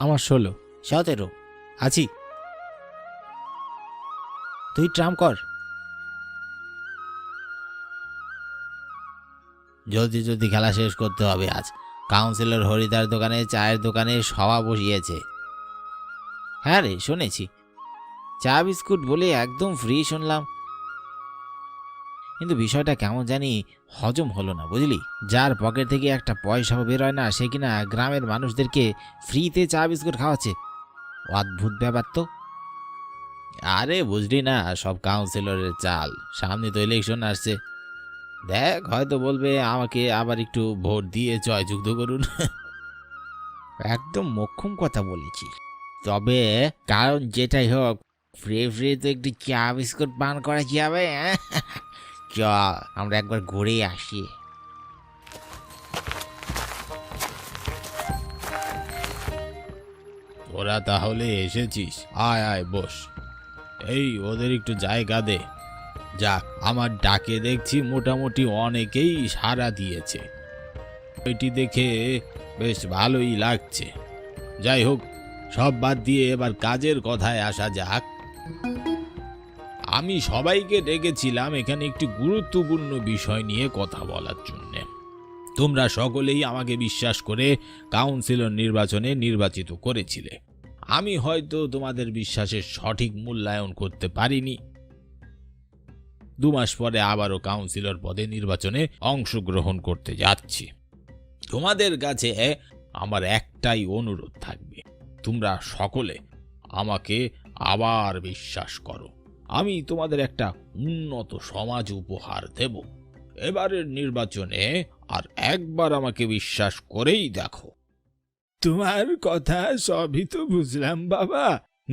আমার 16। 17। আছি। তুই ট্রাম কর। জলদি জলদি খেলা শেষ করতে হবে আজ। কাউন্সিলর হরিদার দোকানে চায়ের দোকানে সভা বসিয়েছে। হ্যাঁ রে, শুনেছি। চা বিস্কুট বলে একদম ফ্রি শুনলাম, কিন্তু বিষয়টা কেমন জানি হজম হলো না, বুঝলি। যার পকেট থেকে একটা পয়সাও বেরোয় না, সে কিনা গ্রামের মানুষদেরকে ফ্রিতে চা বিস্কুট খাওয়াচ্ছে। অদ্ভুত ব্যাপার তো। আরে বুঝলি না, সব কাউন্সিলরের চাল। সামনে তো ইলেকশন আসছে, দেখ হয়তো বলবে আমাকে আবার একটু ভোট দিয়ে জয়যুক্ত করুন। একদম মোক্ষম কথা বলেছি। তবে কারণ যেটাই হোক, ফ্রি ফ্রি তো একটু চা বিস্কুট পান করা যাবে। চ, আমরা একবার ঘুরে আসি। ওরা তাহলে এসেছিস, আয় আয় বস। এই ওদের একটু জায়গা দে। যাক, আমার ডাকে দেখছি মোটামুটি অনেকেই সাড়া দিয়েছে, এটি দেখে বেশ ভালোই লাগছে। যাই হোক, সব বাদ দিয়ে এবার কাজের কথায় আসা যাক। আমি সবাইকে ডেকেছিলাম এখানে একটি গুরুত্বপূর্ণ বিষয় নিয়ে কথা বলার জন্য। তোমরা সকলেই আমাকে বিশ্বাস করে কাউন্সিলর নির্বাচনে নির্বাচিত করেছিলে। আমি হয়তো তোমাদের বিশ্বাসের সঠিক মূল্যায়ন করতে পারিনি। 2 মাস পরে আবারও কাউন্সিলর পদে নির্বাচনে অংশগ্রহণ করতে যাচ্ছি। তোমাদের কাছে আমার একটাই অনুরোধ থাকবে, তোমরা সকলে আমাকে আবার বিশ্বাস করো। আমি তোমাদের একটা উন্নত সমাজ উপহার দেব। এবারের নির্বাচনে আর একবার আমাকে বিশ্বাস করেই দেখো। তোমার কথা সবই তো বুঝলাম বাবা।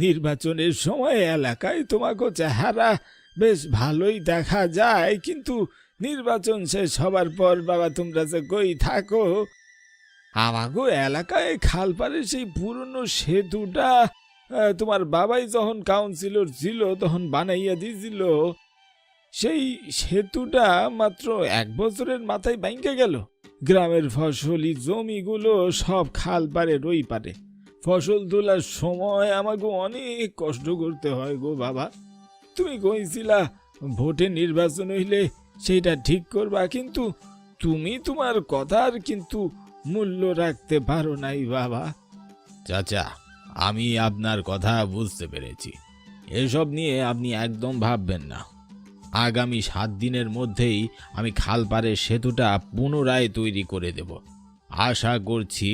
নির্বাচনের সময় এলাকায় তোমাকে চেহারা বেশ ভালোই দেখা যায়, কিন্তু নির্বাচন শেষ হবার পর বাবা তোমরা যে কই থাকো। আমাগো এলাকায় খালপাড়ে সেই পুরনো সেতুটা তোমার বাবাই যখন কাউন্সিলর ছিল তখন বানাইয়া দিয়েছিল। সেই সেতুটা মাত্র 1 বছরের মাথায় ভাঙে গেল। গ্রামের ফসলি জমিগুলো সব খাল পারে ওই পারে। ফসল তোলার সময় আমাকে অনেক কষ্ট করতে হয় গো বাবা। তুমি কইছিলা ভোটে নির্বাচন হইলে সেইটা ঠিক করবা, কিন্তু তুমি তোমার কথার কিন্তু মূল্য রাখতে পারো নাই বাবা। চাচা, আমি আপনার কথা বুঝতে পেরেছি। এসব নিয়ে আপনি একদম ভাববেন না। আগামী 7 দিনের মধ্যেই আমি খালপাড়ের সেতুটা পুনরায় তৈরি করে দেব। আশা করছি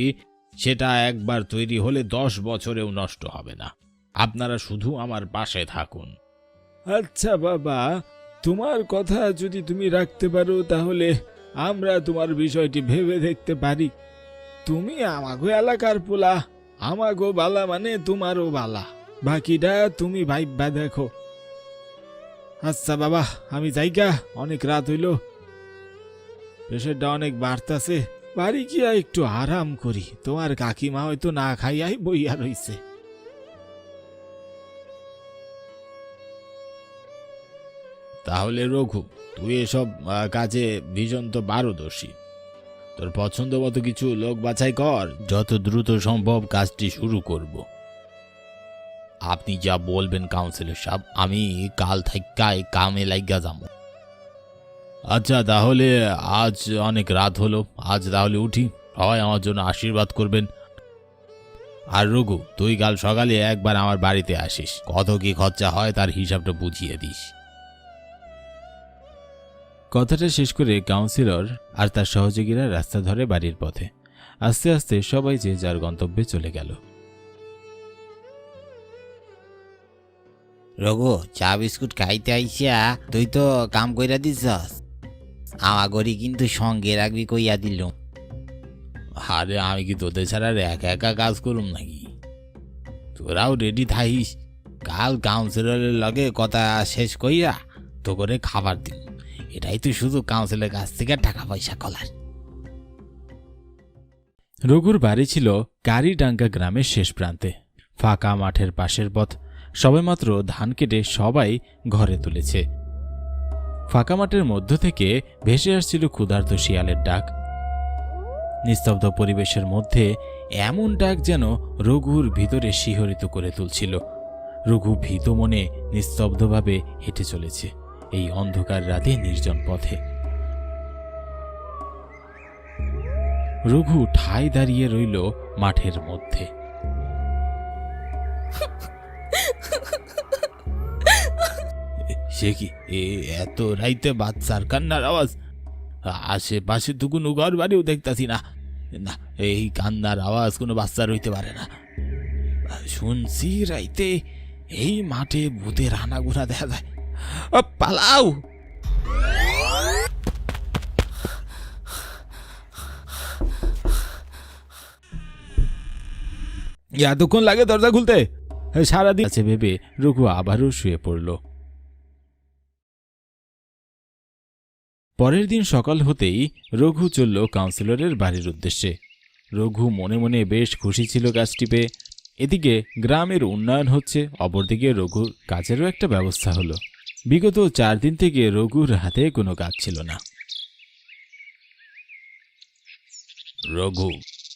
সেটা একবার তৈরি হলে 10 বছরেও নষ্ট হবে না। আপনারা শুধু আমার পাশে থাকুন। আচ্ছা বাবা, তোমার কথা যদি তুমি রাখতে পারো তাহলে আমরা তোমার বিষয়টি ভেবে দেখতে পারি। তুমি আমাগো এলাকার পোলা, আমাগো বালা মানে তোমারও বালা, বাকিটা তুমি ভাইবা দেখো। আচ্ছা বাবা, আমি যাইগা, অনেক রাত হইল, প্রেশারটা অনেক বাড়তাছে। বাড়ি গিয়া একটু আরাম করি। তোমার কাকিমা হয়তো না খাইয়াই বইয়া রইছে। তাহলে রঘু, তুই এসব কাজে ভীষণ তো পারদর্শী। তোর পছন্দ মতো কিছু লোক বাছাই কর, যত দ্রুত সম্ভব কাজটি শুরু করব। আপনি যা বলবেন কাউন্সিলর সাহেব, আমি কাল থেকে কামে লাইগা যাবো। আচ্ছা তাহলে আজ অনেক রাত হলো, আজ তাহলে উঠি। সবাই আমার জন্য আশীর্বাদ করবেন। আর রঘু, তুই কাল সকালে একবার আমার বাড়িতে আসিস, কত কি খরচা হয় তার হিসাবটা বুঝিয়ে দিস। কথাটা শেষ করে কাউন্সিলর আর তার সহযোগীরা রাস্তা ধরে বাড়ির পথে। আস্তে আস্তে সবাই যে যার গন্তব্যে চলে গেল। রঘু, চা বিস্কুট খাইতে আইসা তুই তো কাম কইরা দিছস, আমাগরি কিন্তু সঙ্গে রাখবি কইয়া দিল। আরে আমি কি তোদের ছাড়া একা একা কাজ করুম নাকি? তোরাও রেডি থাকিস, কাল কাউন্সিলরের লগে কথা শেষ কইরা তো করে খাবার দিন। এটাই তো শুধু কাউন্সিলের কাছ থেকে টাকা পয়সা কলার। রঘুর বাড়ি ছিল কারিডাঙ্গা গ্রামের শেষ প্রান্তে। ফাঁকা মাঠের পাশের পথ, সবেমাত্র ধান কেটে সবাই ঘরে তুলেছে। ফাঁকা মাঠের মধ্য থেকে ভেসে আসছিল ক্ষুধার্ত শিয়ালের ডাক। নিস্তব্ধ পরিবেশের মধ্যে এমন ডাক যেন রঘুর ভিতরে শিহরিত করে তুলছিল। রঘু ভীত মনে নিস্তব্ধভাবে হেঁটে চলেছে এই অন্ধকার রাতে নির্জন পথে। রঘু ঠায় দাঁড়িয়ে রইল মাঠের মধ্যে। সে কি এত রাইতে বাচ্চার কান্নার আওয়াজ? আশেপাশে তো কোনো ঘর বাড়িও দেখতাছি না। না, এই কান্নার আওয়াজ কোনো বাচ্চার হইতে পারে না। শুনছি রাইতে এই মাঠে ভূতের হানাগুনা দেখা যায়। পালাও! এতক্ষণ লাগে দরজা খুলতে? সারাদিন আছে ভেবে রঘু আবারও শুয়ে পড়ল। পরের দিন সকাল হতেই রঘু চলল কাউন্সিলরের বাড়ির উদ্দেশ্যে। রঘু মনে মনে বেশ খুশি ছিল কাজটি পেয়ে। এদিকে গ্রামের উন্নয়ন হচ্ছে, অপরদিকে রঘুর কাজেরও একটা ব্যবস্থা হলো। বিগত 4 দিন থেকে রঘুর হাতে কোনো কাজ ছিল না। রঘু,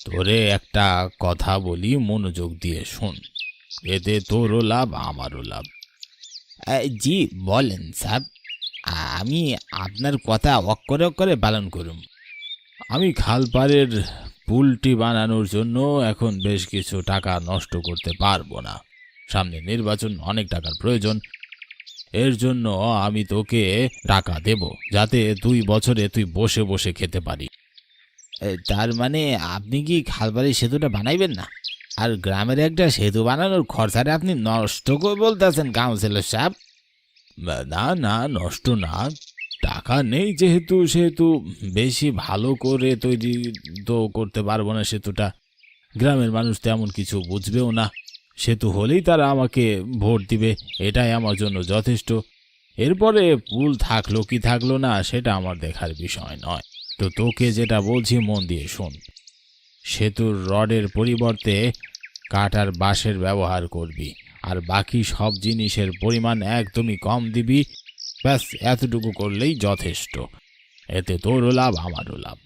তোরে একটা কথা বলি, মনোযোগ দিয়ে শোন। এতে তোরও লাভ, আমারও লাভ। জি বলেন স্যার, আমি আপনার কথা অক্ষরে অক্ষরে পালন করুম। আমি খালপাড়ের পুলটি বানানোর জন্য এখন বেশ কিছু টাকা নষ্ট করতে পারবো না। সামনে নির্বাচন, অনেক টাকার প্রয়োজন। এর জন্য আমি তোকে টাকা দেব, যাতে 2 বছরে তুই বসে বসে খেতে পারি। তার মানে আপনি কি খালপাড়ের সেতুটা বানাইবেন না? আর গ্রামের একটা সেতু বানানোর খরচাটা আপনি নষ্ট করে বলতেছেন কাউন্সিলর সাহেব? না না, নষ্ট না। টাকা নেই সেহেতু বেশি ভালো করে তৈরি তো করতে পারবো না সেতুটা। গ্রামের মানুষ তেমন কিছু বুঝবেও না। সেতু হলেই তারা আমাকে ভোট দিবে, এটাই আমার জন্য যথেষ্ট। এরপরে পুল থাকলো কি থাকলো না সেটা আমার দেখার বিষয় নয়। তো তোকে যেটা বলছি মন দিয়ে শোন। সেতুর রডের পরিবর্তে কাঠ আর বাঁশের ব্যবহার করবি, আর বাকি সব জিনিসের পরিমাণ একদমই কম দিবি। ব্যাস এতটুকু করলেই যথেষ্ট। এতে তোরও লাভ, আমারও লাভ।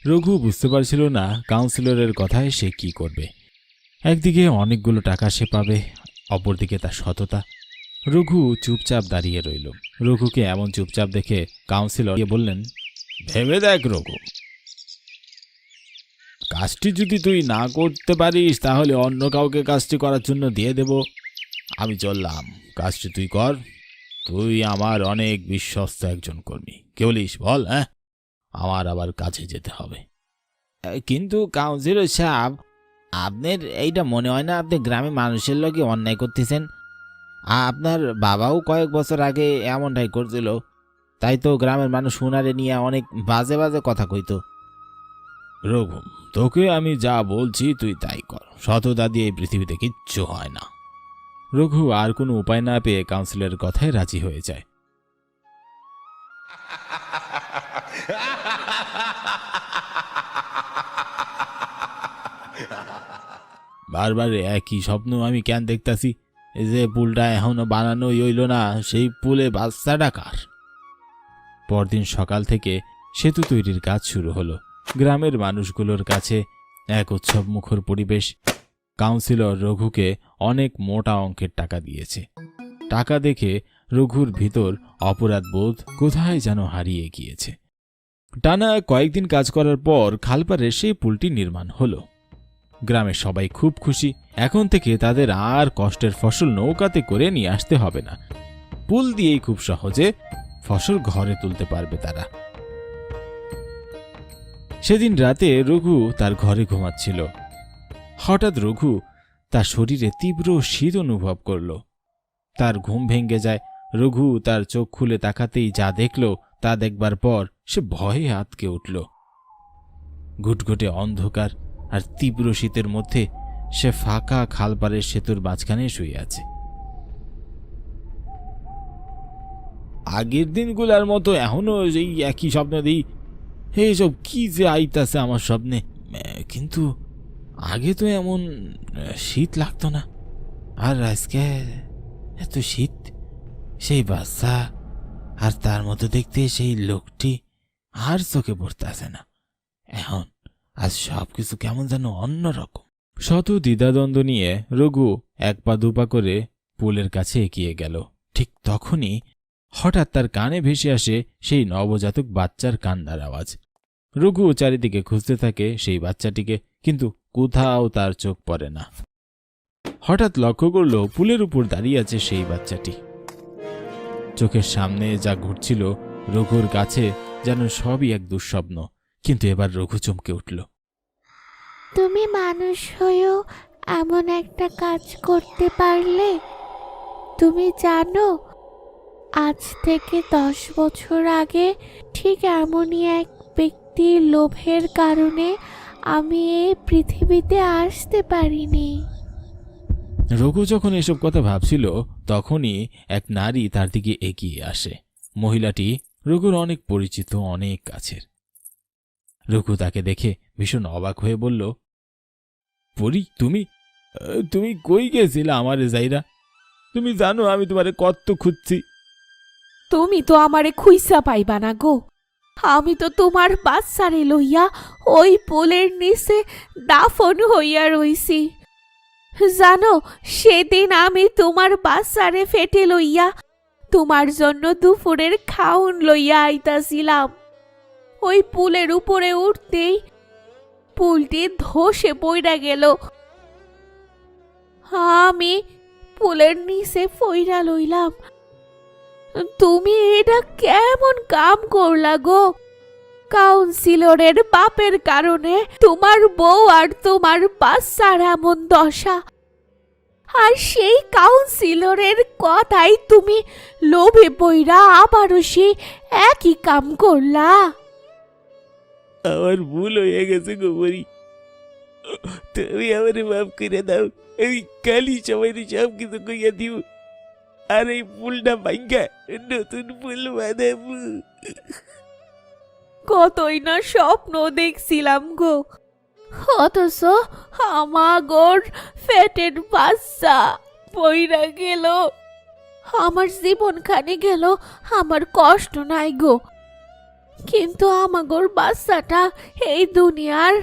রঘু বুঝতে পারছিল না কাউন্সিলরের কথায় সে কি করবে। একদিকে অনেকগুলো টাকা সে পাবে, অপরদিকে তার সততা। রঘু চুপচাপ দাঁড়িয়ে রইল। রঘুকে এমন চুপচাপ দেখে কাউন্সিলর বললেন, ভেবে দেখ রঘু, কাজটি যদি তুই না করতে পারিস তাহলে অন্য কাউকে কাজটি করার জন্য দিয়ে দেব। আমি চললাম, কাজটি তুই কর। তুই আমার অনেক বিশ্বস্ত একজন কর্মী। কে বলিস বল? হ্যাঁ, আমার আবার কাছে যেতে হবে। কিন্তু কাউন্সিলর সাহেব, আপনার এইটা মনে হয় না আপনি গ্রামের মানুষের লোকে অন্যায় করতেছেন? আপনার বাবাও কয়েক বছর আগে এমনটাই করছিল। তাই তো গ্রামের মানুষ উনারে নিয়ে অনেক বাজে বাজে কথা কইতো। রঘু, তোকে আমি যা বলছি তুই তাই কর। সততা দিয়ে এই পৃথিবীতে কিচ্ছু হয় না। রঘু আর কোনো উপায় না পেয়ে কাউন্সিলরের কথায় রাজি হয়ে যায়। বারবার একই স্বপ্ন আমি কেন দেখতাছি? এই যে পুলটা এখনো বানানোই হইল না, সেই পুলে বাচ্চাটা কার? পরদিন সকাল থেকে সেতু তৈরির কাজ শুরু হলো। গ্রামের মানুষগুলোর কাছে এক উৎসবমুখর পরিবেশ। কাউন্সিলর রঘুকে অনেক মোটা অঙ্কের টাকা দিয়েছে। টাকা দেখে রঘুর ভিতর অপরাধবোধ কোথায় যেন হারিয়ে গিয়েছে। টানা কয়েকদিন কাজ করার পর খালপাড়ে সেই পুলটি নির্মাণ হলো। গ্রামের সবাই খুব খুশি। এখন থেকে তাদের আর কষ্টের ফসল নৌকাতে করে নিয়ে আসতে হবে না। পুল দিয়েই খুব সহজে ফসল ঘরে তুলতে পারবে তারা। সেদিন রাতে রঘু তার ঘরে ঘুমাচ্ছিল। হঠাৎ রঘু তার শরীরে তীব্র শীত অনুভব করল। তার ঘুম ভেঙে যায়। রঘু তার চোখ খুলে তাকাতেই যা দেখল তা দেখবার পর সে ভয়ে আঁতকে উঠল। ঘুটঘুটে অন্ধকার আর তীব্র শীতের মধ্যে সে ফাঁকা খালপাড়ের সেতুর মাঝখানে শুয়ে আছে। আগের দিনগুলার মতো এখনো এই একই স্বপ্ন দিই। এইসব কি যে আইতাছে আমার স্বপ্নে। কিন্তু আগে তো এমন শীত লাগতো না, আর আজকে এত শীত। সেই বাচ্চা আর তার মতো দেখতে সেই লোকটি আর চোখে পড়তেছে না। এখন আজ সবকিছু কেমন যেন অন্যরকম। শত দ্বিধাদ্বন্দ্ব নিয়ে রঘু এক পা দুপা করে পুলের কাছে এগিয়ে গেল। ঠিক তখনই হঠাৎ তার কানে ভেসে আসে সেই নবজাতক বাচ্চার কান্নার আওয়াজ। রঘু চারিদিকে খুঁজতে থাকে সেই বাচ্চাটিকে, কিন্তু কোথাও তার চোখ পড়ে না। হঠাৎ লক্ষ্য করল পুলের উপর দাঁড়িয়ে আছে সেই বাচ্চাটি। চোখের সামনে যা ঘুরছিল রঘুর কাছে যেন সবই এক দুঃস্বপ্ন। কিন্তু এবার রঘু চমকে উঠল। তুমি মানুষ হয়েও এমন একটা কাজ করতে পারলে? তুমি জানো, আজ থেকে 10 বছর আগে ঠিক এমনই এক ব্যক্তির লোভের কারণে আমি এই পৃথিবীতে আসতে পারিনি। রঘু যখন এসব কথা ভাবছিল তখনই এক নারী তার দিকে এগিয়ে আসে। মহিলাটি রঘুর অনেক পরিচিত, অনেক কাছের। রঘু তাকে দেখে ভীষণ অবাক হয়ে বলল, পরি, তুমি তুমি কই গেছিলে আমারে যাইরা? তুমি জানো আমি তোমারে কত খুঁজছি। তুমি তো আমারে খুইসা পাইবা না গো। আমি তো তোমার বাচ্চারে লইয়া ওই পোলের নিচে দাফন হইয়া রইছি। জানো, সেদিন আমি তোমার বাচ্চারে ফেটে লইয়া তোমার জন্য দুপুরের খাউন লইয়া আইতাছিলাম। ওই পুলের উপরে উঠতেই পুলটি ধসে পইড়া গেল। আমি পুলের নিচে পইড়া লইলাম। তুমি এটা কেমন কাম করলা গো? কাউন্সিলরের বাপের কারণে তোমার বউ আর তোমার বাচ্চার এমন দশা, আর সেই কাউন্সিলরের কথাই তুমি লোভে পইরা আবারও সেই একই কাম করলা। আমার ভুল হয়ে গেছে গো পরি, তুমি আমার মাফ করে দাও। আমি কালই সবাই সব কিছু কইয়া দিব, আর এই ফুলটা ভাঙ্গা নতুন ফুল বাঁধাবো। কতই না স্বপ্ন দেখছিলাম গো, অথচ আমাগর পেটের বাচ্চা পইরা গেল। আমার জীবনখানি গেল, আমার কষ্ট নাই গো, কিন্তু আমাগর বাচ্চাটা এই দুনিয়ার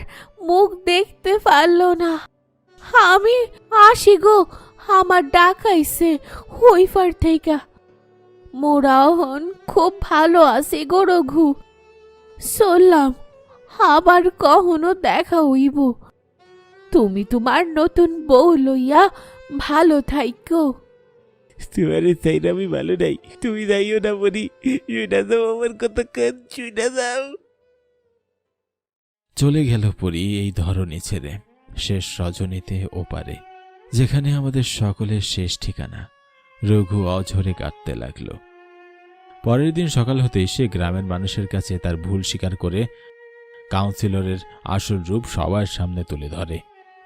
মুখ দেখতে পারলো না। আমি আসি গো, আমার ডাকাইছে হইফার থেকে। মোরাও হন খুব ভালো আছে গো রঘু। চললাম, আবার কখনো দেখা হইব। তুমি তোমার নতুন বউ লইয়া ভালো থাইকো। তোমার চাই আমি ভালো নাই, তুমি যাইও না পরি, শুনা যাও আমার কথা, কান শুনা যাও। চলে গেল পরি এই ধরনী ছেড়ে, শেষ রজনীতে ওপারে, যেখানে আমাদের সকলের শেষ ঠিকানা। রঘু অঝরে কাঁদতে লাগলো। পরের দিন সকাল হতেই সে গ্রামের মানুষের কাছে তার ভুল স্বীকার করে কাউন্সিলরের আসল রূপ সবার সামনে তুলে ধরে।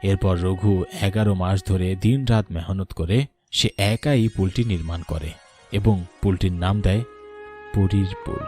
এরপর রঘু 11 মাস ধরে দিনরাত মেহনত করে সে একাই পুলটি নির্মাণ করে এবং পুলটির নাম দেয় পরীর পুল।